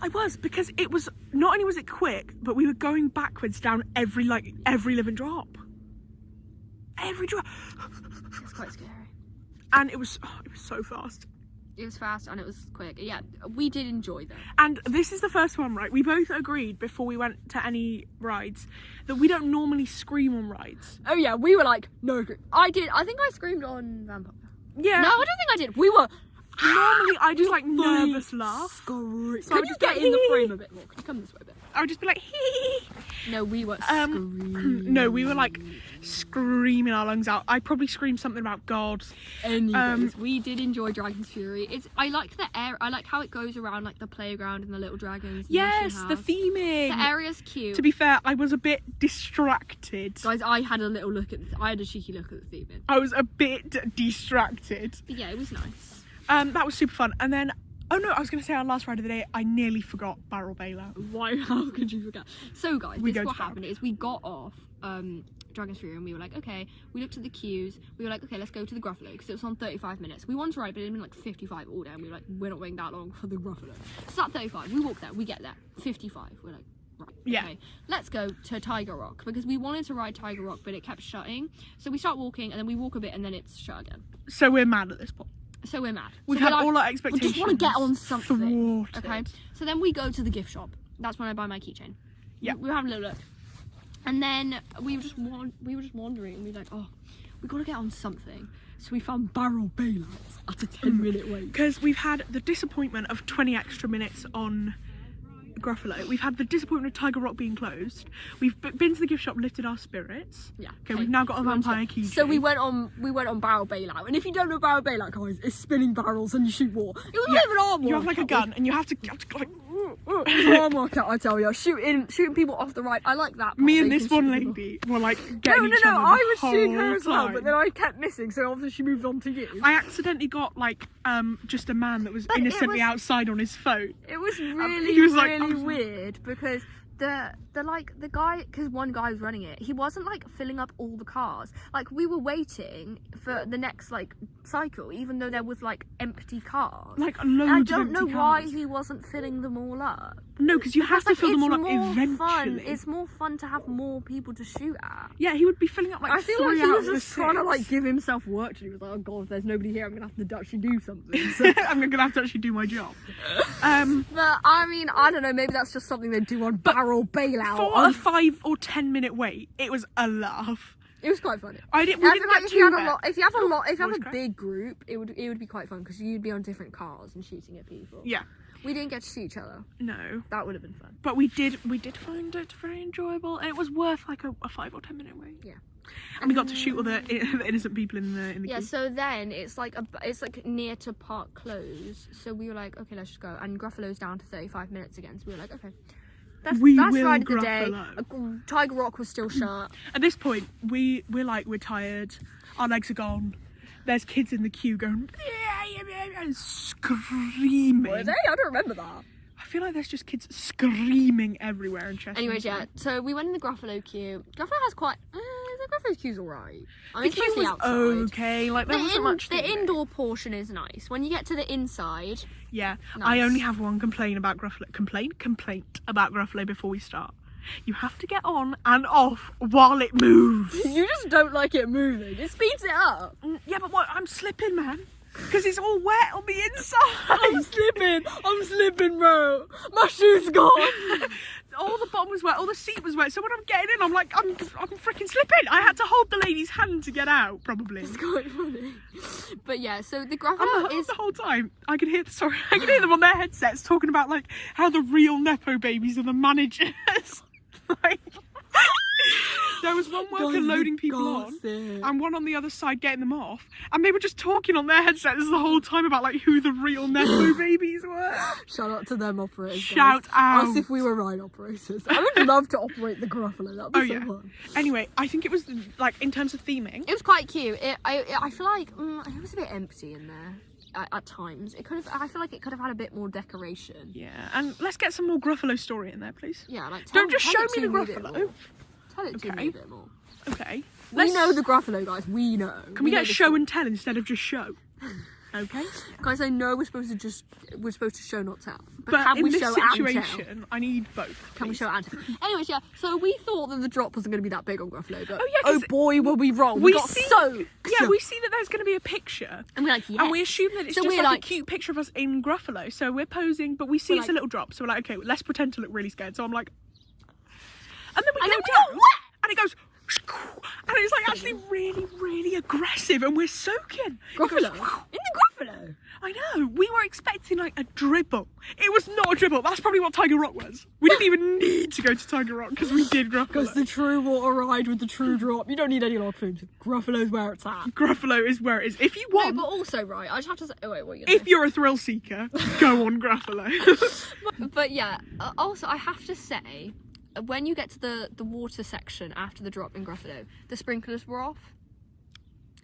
I was, because it was, not only was it quick, but we were going backwards down every living drop. Every drop. It's quite scary. And it was so fast. It was fast and it was quick. Yeah, we did enjoy them. And this is the first one, right? We both agreed before we went to any rides that we don't normally scream on rides. Oh yeah, we were like, no. I did. I think I screamed on Vampire. Yeah. No, I don't think I did. We were. Normally, I just like nervous laugh. So can you get in the frame a bit more? Can you come this way a bit? I would just be like, hee. No, we were screaming. No, we were like screaming our lungs out. I probably screamed something about God. Anyways, we did enjoy Dragon's Fury. I like the air. I like how it goes around like the playground and the little dragons. Yes, the theming. The area's cute. To be fair, I was a bit distracted. Guys, I had a little look at. I had a cheeky look at the theming. I was a bit distracted. But yeah, it was nice. That was super fun. And then, oh no, I was going to say our last ride of the day, I nearly forgot Barrel Bailout. Why? How could you forget? So guys, what happened is we got off Dragon's Fury and we were like, okay, we looked at the queues. We were like, okay, let's go to the Gruffalo because it was on 35 minutes. We wanted to ride, but it had been like 55 all day. And we were like, we're not waiting that long for the Gruffalo. So at 35, we walk there, we get there, 55. We're like, right, yeah. Okay, let's go to Tiger Rock because we wanted to ride Tiger Rock, but it kept shutting. So we start walking and then we walk a bit and then it's shut again. So we're mad at this point. So we're mad. We've had all our expectations. We just want to get on something. Thwarted. Okay. So then we go to the gift shop. That's when I buy my keychain. Yeah. We were having a little look. And then we were just wandering and we were like, oh, we got to get on something. So we found Barrel Bailouts at a 10-minute wait. Because we've had the disappointment of 20 extra minutes on Gruffalo. We've had the disappointment of Tiger Rock being closed. We've been to the gift shop, lifted our spirits. Yeah. Okay, we've now got a vampire keychain. So we went on Barrel Bailout. And if you don't know Barrel Bailout, guys, it's spinning barrels and you shoot war. It was like an arm war. You have like a gun and you have to like. Arm workout, I tell you, shooting people off the ride. I like that. Me and this one lady were like getting each other. I was shooting her as well, but then I kept missing, so obviously she moved on to you. I accidentally got like just a man that was innocently outside on his phone. It was really really weird because the guy, because one guy was running it, he wasn't like filling up all the cars. Like we were waiting for the next like cycle, even though there was like empty cars. Like loads of empty cars. I don't know why he wasn't filling them all up. No, because you have to fill them all up eventually. It's more fun to have more people to shoot at. Yeah, he would be filling up like I feel 3 like he out was of just the trying to 6. like give himself work to do. He was like, oh god, if there's nobody here, I'm gonna have to actually do something. So. I'm gonna have to actually do my job. But I mean, I don't know. Maybe that's just something they do on Barrel Bailout. For a 5 or 10 minute wait, it was a laugh. It was quite funny. We didn't get if too you wet. if you have a Voice crack. big group, it would be quite fun because you'd be on different cars and shooting at people. Yeah. We didn't get to see each other. No. That would have been fun. But we did find it very enjoyable, and it was worth like a 5 or 10 minute wait. Yeah. And we got to shoot all the innocent people in the Yeah, queue. so then it's like near to park close. So we were like, okay, let's just go. And Gruffalo's down to 35 minutes again. So we were like, okay. That's will Friday the day. Gruffalo. Tiger Rock was still shut. At this point, we're tired. Our legs are gone. There's kids in the queue going screaming. Were they? I don't remember that. I feel like there's just kids screaming everywhere in Chessington. Anyways, yeah. So we went in the Gruffalo queue. Gruffalo has quite. The Gruffalo queue's alright. I mean, the queue was outside. okay. Like there wasn't much. The indoor portion is nice. When you get to the inside. Yeah. Nice. I only have one complaint about Gruffalo. Complaint about Gruffalo before we start. You have to get on and off while it moves. You just don't like it moving. It speeds it up. Yeah, but what? I'm slipping, man. Because it's all wet on the inside. I'm slipping, bro. My shoe's gone. All the bottom was wet, all the seat was wet. So when I'm getting in, I'm like, I'm freaking slipping. I had to hold the lady's hand to get out, probably. It's quite funny. But yeah, so the Gruffalo is... The whole time, I could hear them on their headsets talking about like how the real Nepo babies are the managers. Like... There was one worker loading people on and one on the other side getting them off, and they were just talking on their headsets the whole time about like who the real Nepo babies were. Shout out to them operators. Shout out. Us if we were ride operators. I would love to operate the Gruffalo. That would be so fun. Anyway, I think it was like in terms of theming. It was quite cute. I feel like it was a bit empty in there. At times, I feel like it could have had a bit more decoration. Yeah, and let's get some more Gruffalo story in there, please. Yeah, like don't just show me the Gruffalo. Tell it to me a bit more. Okay. We know the Gruffalo, guys. We know. Can we get show and tell instead of just show? Okay. Guys, I know we're supposed to show, not tell. But can in we this show situation, and tell? I need both. Can we show and tell? Anyways, yeah. So we thought that the drop wasn't going to be that big on Gruffalo, but oh boy, were we wrong. We got soaked. Yeah, we see that there's going to be a picture, and we're like, yeah. And we assume that it's just like a cute picture of us in Gruffalo. So we're posing, but we see it's a little drop. So we're like, okay, let's pretend to look really scared. So I'm like, and then we go down, and it goes. And it's like actually really, really aggressive, and we're soaking. Gruffalo? In the Gruffalo? I know. We were expecting like a dribble. It was not a dribble. That's probably what Tiger Rock was. We didn't even need to go to Tiger Rock because we did Gruffalo. Because the true water ride with the true drop. You don't need any log foods. Gruffalo's where it's at. Gruffalo is where it is. If you want... No, but also, right, I just have to say... Oh, wait, what are you If you're a thrill seeker, go on Gruffalo. but yeah, also, I have to say... When you get to the water section after the drop in Gruffalo, the sprinklers were off.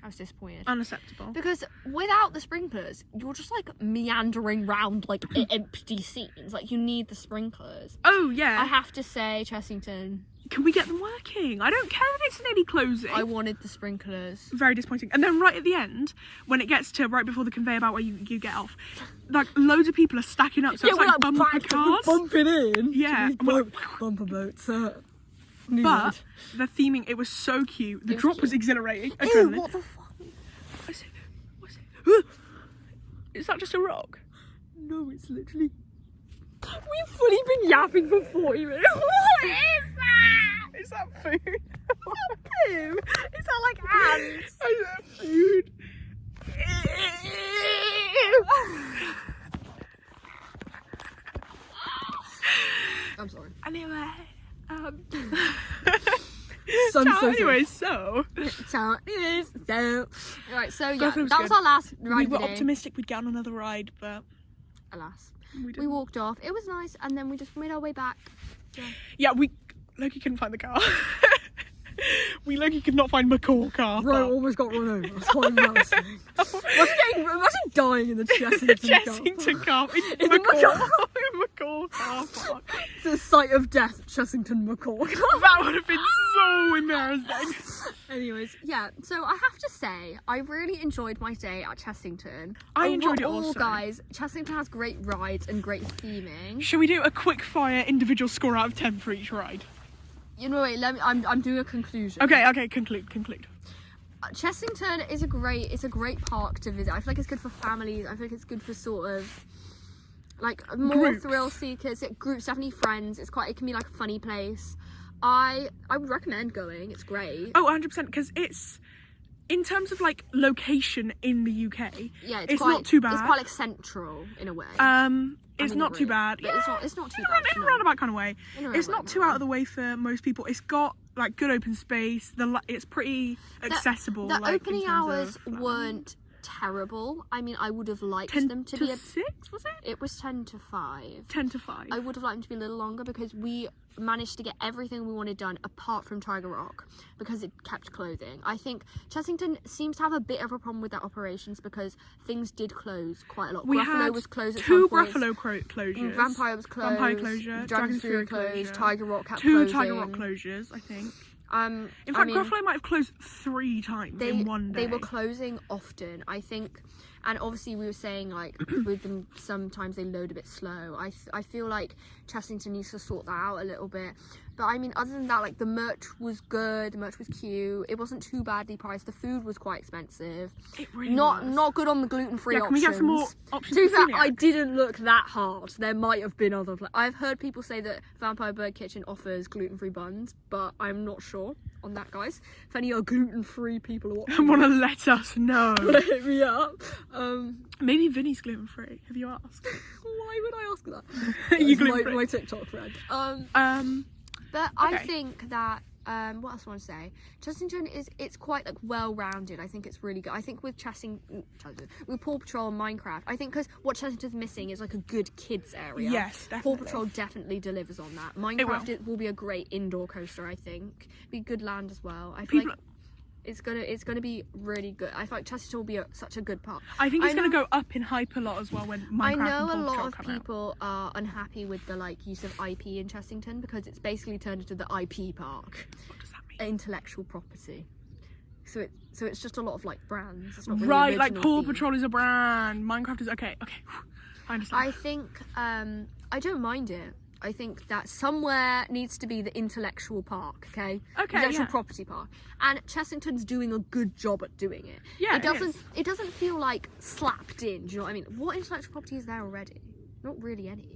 I was disappointed. Unacceptable. Because without the sprinklers, you're just like meandering round like empty scenes. Like you need the sprinklers. Oh yeah. I have to say, Chessington. Can we get them working? I don't care that it's nearly closing. I wanted the sprinklers. Very disappointing. And then right at the end, when it gets to right before the conveyor belt where you get off, like loads of people are stacking up. So it's like bumper cars. Bumping in. Yeah. Bumper boats. But the theming, it was so cute. The drop was exhilarating. Ew, what the fuck? What's it? Is that just a rock? No, it's literally... We've fully been yapping for 40 minutes. What is that? Is that food? Is that poo? Is that like ants? Is that food? I'm sorry. Anyway, Anyway, so. Right, so yeah, that was our last ride. We were optimistic we'd get on another ride, but alas, we walked off. It was nice, and then we just made our way back. Yeah, Loki couldn't find the car. Loki could not find McCall car. Bro, almost got run over. That's quite embarrassing. Imagine dying in the Chessington car. In McCall car park. It's a sight of death, Chessington McCall. That would have been so embarrassing. Anyways, yeah, so I have to say, I really enjoyed my day at Chessington. I enjoyed it also. Guys, Chessington has great rides and great theming. Shall we do a quick fire individual score out of 10 for each ride? You know, wait, I'm doing a conclusion. Okay, conclude. Chessington is a great park to visit. I feel like it's good for families. I feel like it's good for sort of like more thrill seekers. Groups, definitely friends. It can be like a funny place. I would recommend going. It's great. Oh, 100%, because it's, in terms of like location in the UK, Yeah, it's not too bad. It's quite like central in a way. It's not too bad. Yeah, it's not too bad. In a roundabout kind of way. It's not too way. out of the way for most people. It's got like good open space. It's pretty accessible. The like, opening hours weren't terrible. I mean, I would have liked them to be 6, was it? It was 10 to 5. 10 to 5. I would have liked them to be a little longer because we managed to get everything we wanted done apart from Tiger Rock because it kept closing. I think Chessington seems to have a bit of a problem with their operations because things did close quite a lot. Gruffalo was closed at some point. 2 Gruffalo closures. Vampire was closed. Vampire closure. Dragon's Fury closed. Tiger Rock kept 2 closing. Tiger Rock closures, I think. In fact, Gruffalo might have closed 3 times in one day. They were closing often, I think, and obviously we were saying like with them sometimes they load a bit slow. I feel like Chessington needs to sort that out a little bit. But I mean, other than that, like the merch was good, the merch was cute. It wasn't too badly priced. The food was quite expensive. It really was. was. Not good on the gluten-free options. Can we get some more options? To be fair, I didn't look that hard. There might have been other. I've heard people say that Vampire Bird Kitchen offers gluten-free buns, but I'm not sure on that, guys. If any are gluten-free people are watching, want to let us know. hit me up. Maybe Vinny's gluten-free. Have you asked? Why would I ask that? You That's gluten-free. my TikTok friend. But Okay. I think that what else do I want to say? Chessington it's quite like well-rounded. I think it's really good. I think with with Paw Patrol and Minecraft, I think because what Chessington's missing is like a good kids area. Yes, Paw definitely. Patrol definitely delivers on that. Minecraft will be a great indoor coaster. I think be good land as well. I feel like it's gonna be really good. I feel like Chessington will be such a good park. I think it's going to go up in hype a lot as well when Minecraft I know and a Paw lot Patrol of come out. people are unhappy with the like use of IP in Chessington because it's basically turned into the IP park. What does that mean? Intellectual property. So it's just a lot of like brands. It's not really Right, like original Paw theme. Patrol is a brand. Minecraft is okay. I understand. I think I don't mind it. I think that somewhere needs to be the intellectual park, okay? Intellectual property park. And Chessington's doing a good job at doing it. Yeah, it doesn't feel like slapped in, do you know what I mean? What intellectual property is there already? Not really any.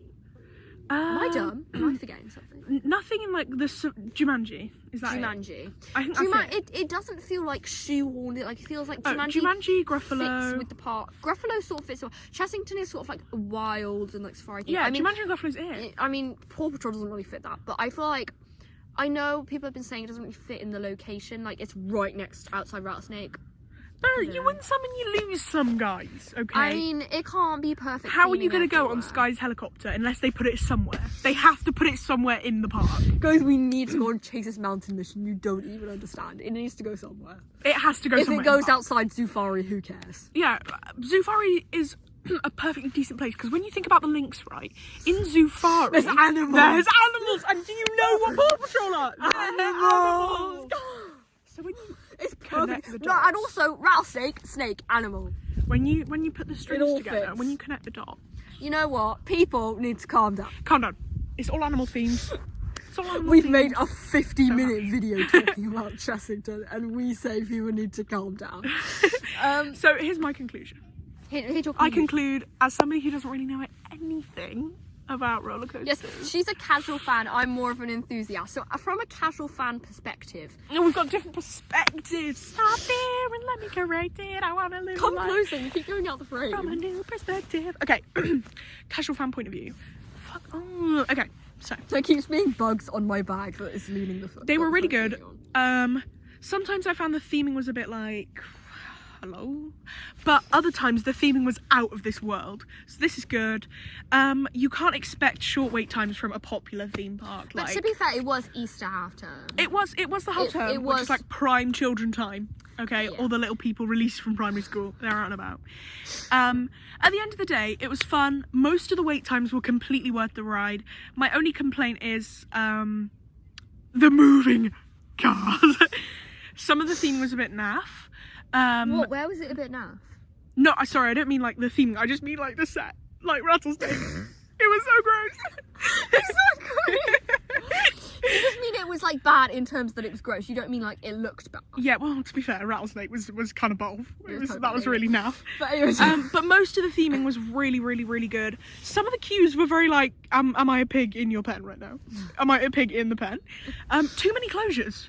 Am I dumb? Am I forgetting something? Nothing in like the Jumanji. Is that Jumanji. it? I think that's it. It doesn't feel like shoehorned. It feels like Jumanji, Gruffalo. fits with the park. Gruffalo sort of fits. Chessington is sort of like wild and like safari thing. Yeah, I mean, Jumanji and Gruffalo's it. I mean, Paw Patrol doesn't really fit that, but I feel like I know people have been saying it doesn't really fit in the location. Like it's right outside Rattlesnake. But you win some and you lose some, guys. Okay. I mean, it can't be perfect. How are you going to go on Sky's helicopter unless they put it somewhere? They have to put it somewhere in the park. Guys, we need to go on Chase's mountain mission. You don't even understand. It needs to go somewhere. It has to go If somewhere. it goes outside Zufari, who cares? Yeah, Zufari is a perfectly decent place because when you think about the links, right, in Zufari There's animals. And do you know what Paw Patrol are? Animals. So when you It's connect perfect. the No, dots, and also rattlesnake, snake, animal. when you put the strings all together, fits. when you connect the dots, You know what? People need to calm down. calm down. It's all animal themes. It's all animal We've themes. made a 50-minute video talking about Chessington, and we say people need to calm down. So here's my conclusion. I conclude, as somebody who doesn't really know anything about roller coasters. Yes, she's a casual fan. I'm more of an enthusiast. So from a casual fan perspective, And we've got different perspectives. Stop there and let me correct it. I want to live come life closer. You keep going out the frame. from a new perspective. Okay, casual fan point of view. Fuck. Oh, okay, so There keeps being bugs on my bag that is leaning the foot. they were really good. Sometimes I found the theming was a bit like, hello, but other times the theming was out of this world. So this is good. You can't expect short wait times from a popular theme park. But Like, to be fair, it was Easter half term. it was the whole term, it which was- is like prime children time. Okay, Yeah. all the little people released from primary school, they're out and about. At the end of the day, it was fun. Most of the wait times were completely worth the ride. My only complaint is the moving cars. Some of the theme was a bit naff. Where was it a bit naff? No, sorry, I don't mean like the theme. I just mean like the set, like Rattlesnake. It was so gross. Exactly. You just mean it was like bad in terms that it was gross. You don't mean like it looked bad. Yeah, well, to be fair, rattlesnake was kind of bold. That was really naff. But anyway, but most of the theming was really, really, really good. Some of the cues were very like, am I a pig in your pen right now? Am I a pig in the pen? Too many closures.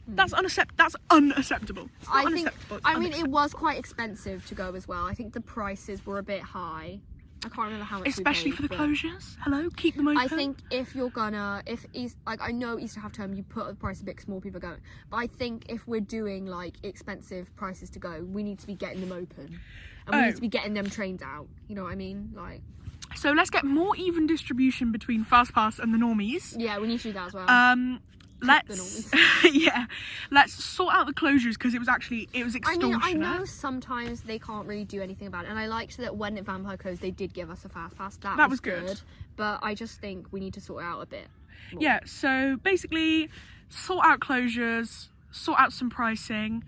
That's unacceptable. It's not unacceptable. I mean, it was quite expensive to go as well. I think the prices were a bit high. I can't remember how much. Especially we paid, for the closures. Hello, keep them open. I think if you're gonna, I know Easter half term, you put the price a bit because more people are going. But I think if we're doing like expensive prices to go, we need to be getting them open, and we need to be getting them trains out. You know what I mean? Like. So let's get more even distribution between Fast Pass and the normies. Yeah, we need to do that as well. Let's sort out the closures because it was extortionate. I know sometimes they can't really do anything about it, and I liked that when Vampire closed they did give us a Fast Pass. That was good. But I just think we need to sort it out a bit more. Yeah, so basically sort out closures, sort out some pricing,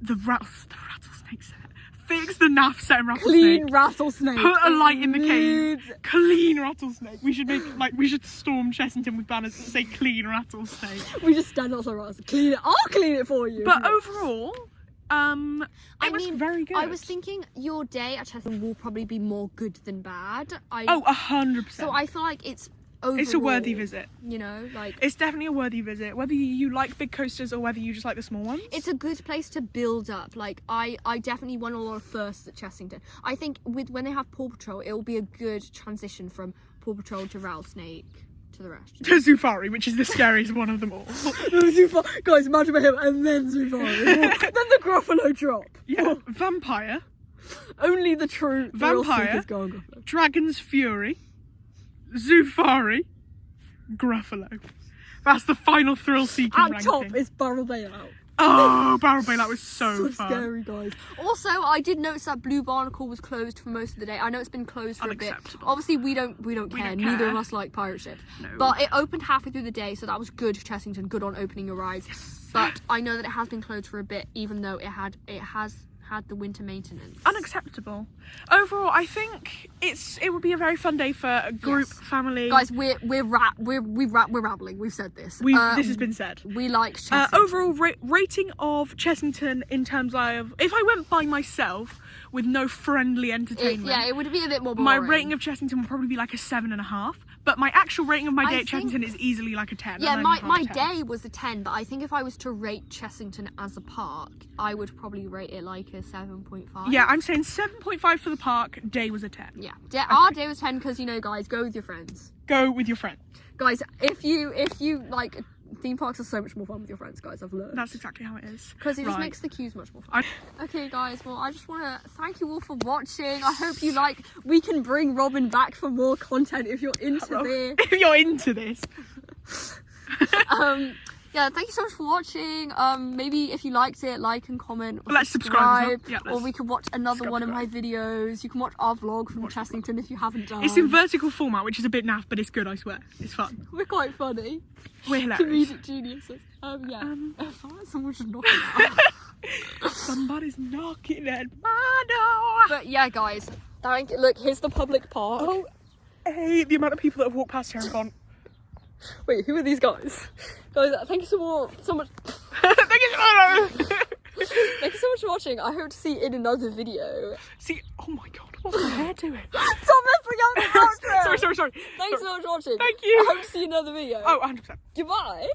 the rattlesnake set. Fix the naff set and rattlesnake. Clean rattlesnake. Put a light in the cave. Clean rattlesnake. We should storm Chessington with banners that say clean rattlesnake. We just stand outside rattlesnake. Clean it. I'll clean it for you. But overall, it was very good. I was thinking your day at Chessington will probably be more good than bad. 100%. So I feel like it's overall, it's a worthy visit. You know, like it's definitely a worthy visit. Whether you like big coasters or whether you just like the small ones. It's a good place to build up. Like I definitely won a lot of firsts at Chessington. I think when they have Paw Patrol, it will be a good transition from Paw Patrol to Rattlesnake to the rest. To Zufari, which is the scariest one of them all. Guys, imagine him and then Zufari. Then the Gruffalo drop. Yeah, Vampire. Only the true Vampire. Gruffalo. Dragon's Fury. Zufari, Gruffalo. That's the final thrill-seeking ranking. At top is Barrel Bailout. Oh, Barrel Bailout was so fun. Scary, guys. Also, I did notice that Blue Barnacle was closed for most of the day. I know it's been closed for a bit. Obviously, we don't care. Neither of us like pirate ships. No. But it opened halfway through the day, so that was good for Chessington. Good on opening your rides. Yes. But I know that it has been closed for a bit, even though it has had the winter maintenance. Unacceptable. Overall, I think it would be a very fun day for a group, family. Guys, we're rambling. We've said this. This has been said. We like Chessington. Overall rating of Chessington in terms of if I went by myself with no friendly entertainment. It would be a bit more boring. My rating of Chessington would probably be like a 7.5. But my actual rating of my day at Chessington is easily like a 10. Yeah, my day was a 10, but I think if I was to rate Chessington as a park, I would probably rate it like a 7.5. Yeah, I'm saying 7.5 for the park, day was a 10. Yeah, our day was 10 because, you know, guys, go with your friends. Go with your friend. Guys, if you like, theme parks are so much more fun with your friends, guys, I've learned. That's exactly how it is. Because it just makes the queues much more fun. Okay, guys, well, I just want to thank you all for watching. I hope you we can bring Robyn back for more content if you're into this. If you're into this. Yeah, thank you so much for watching. Maybe if you liked it, like and comment. Or let's subscribe. Or we could watch another one of my videos. You can watch our vlog from Chessington if you haven't done. It's in vertical format, which is a bit naff, but it's good, I swear. It's fun. We're quite funny. We're hilarious. Comedic geniuses. Someone should knock it out. Somebody's knocking at my door. But yeah, guys, look, here's the public park. Oh, hey, the amount of people that have walked past here and gone, wait, who are these guys? Guys, thank you so much. Thank you so much. Thank you so much for watching. I hope to see you in another video. Oh my god, what's my hair doing? Stop messing up the outro. Sorry. Thanks so much for watching. Thank you. I hope to see you in another video. Oh, 100%. Goodbye.